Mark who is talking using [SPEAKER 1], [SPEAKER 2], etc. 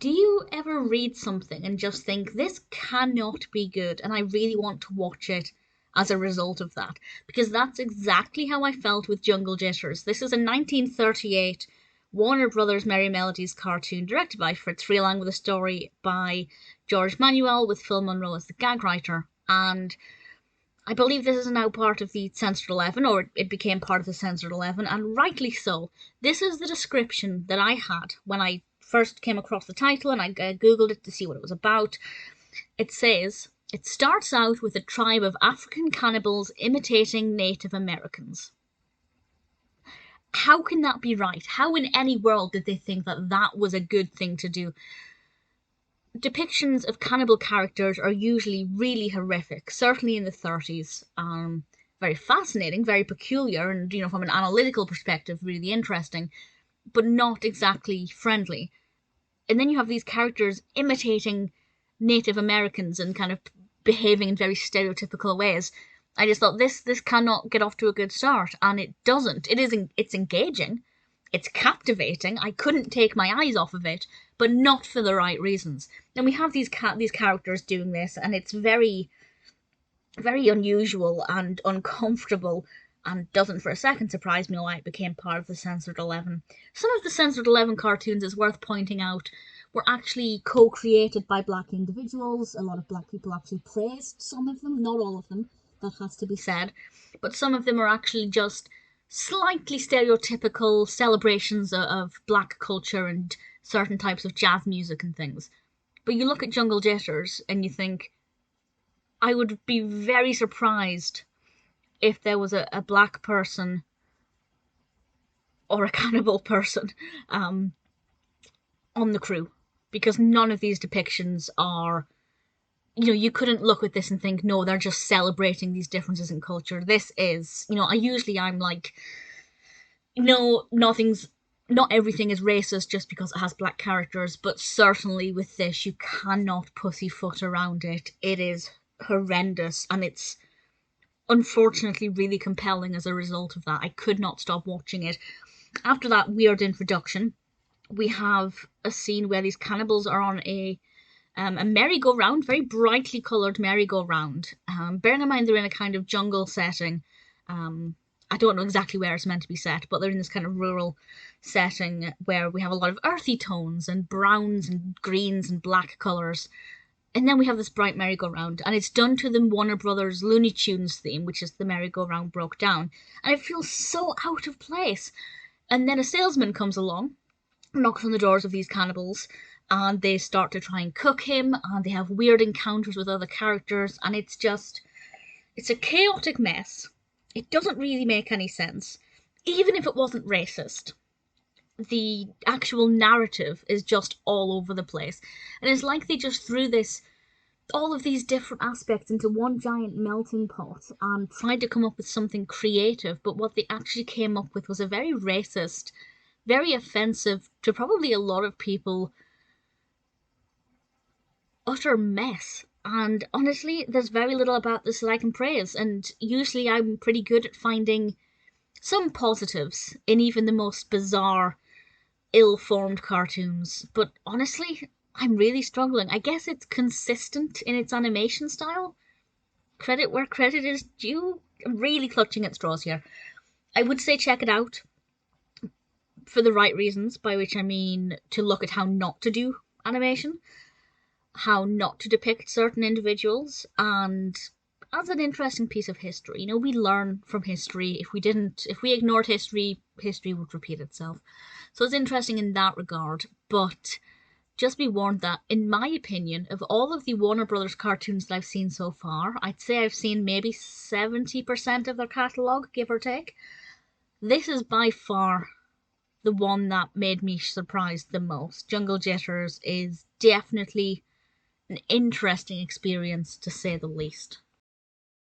[SPEAKER 1] Do you ever read something and just think, this cannot be good, and I really want to watch it as a result of that? Because that's exactly how I felt with Jungle Jitters. This is a 1938 Warner Brothers Merrie Melodies cartoon directed by Freleng with a story by George Manuell with Phil Monroe as the gag writer. And I believe this is now part of the Censored 11, or it became part of the Censored 11, and rightly so. This is the description that I had when I first came across the title and I googled it to see what it was about. It says, it starts out with a tribe of African cannibals imitating Native Americans. How can that be right? How in any world did they think that that was a good thing to do? Depictions of cannibal characters are usually really horrific, certainly in the 30s. Very fascinating, very peculiar, and, from an analytical perspective, really interesting, but not exactly friendly. And then you have these characters imitating Native Americans and kind of behaving in very stereotypical ways. I just thought, this cannot get off to a good start, and it doesn't. It's engaging, it's captivating. I couldn't take my eyes off of it, but not for the right reasons. And we have these characters doing this, and it's very, very unusual and uncomfortable, and doesn't for a second surprise me why it became part of the Censored 11. Some of the Censored 11 cartoons, is worth pointing out, were actually co-created by black individuals. A lot of black people actually praised some of them, not all of them, that has to be said. But some of them are actually just slightly stereotypical celebrations of black culture and certain types of jazz music and things. But you look at Jungle Jitters and you think, I would be very surprised if there was a black person or a cannibal person on the crew, because none of these depictions are, you couldn't look at this and think, no, they're just celebrating these differences in culture. This is, I'm like, no, not everything is racist just because it has black characters, but certainly with this, you cannot pussyfoot around it. It is horrendous, and it's unfortunately really compelling as a result of that. I could not stop watching it. After that weird introduction, we have a scene where these cannibals are on a merry-go-round, very brightly coloured merry-go-round. Bearing in mind they're in a kind of jungle setting. I don't know exactly where it's meant to be set, but they're in this kind of rural setting where we have a lot of earthy tones and browns and greens and black colours. And then we have this bright merry-go-round, and it's done to the Warner Brothers Looney Tunes theme, which is the merry-go-round broke down. And it feels so out of place. And then a salesman comes along, knocks on the doors of these cannibals, and they start to try and cook him, and they have weird encounters with other characters, and it's a chaotic mess. It doesn't really make any sense. Even if it wasn't racist, the actual narrative is just all over the place. And it's like they just threw all of these different aspects into one giant melting pot and tried to come up with something creative, but what they actually came up with was a very racist, very offensive, to probably a lot of people, utter mess. And honestly, there's very little about this that I can praise, and usually I'm pretty good at finding some positives in even the most bizarre, ill-formed cartoons, but honestly, I'm really struggling. I guess it's consistent in its animation style. Credit where credit is due. I'm really clutching at straws here. I would say check it out for the right reasons, by which I mean to look at how not to do animation, how not to depict certain individuals, and as an interesting piece of history. We learn from history. If we ignored history, history would repeat itself. So it's interesting in that regard, but just be warned that, in my opinion, of all of the Warner Brothers cartoons that I've seen so far, I'd say I've seen maybe 70% of their catalogue, give or take. This is by far the one that made me surprised the most. Jungle Jitters is definitely an interesting experience, to say the least.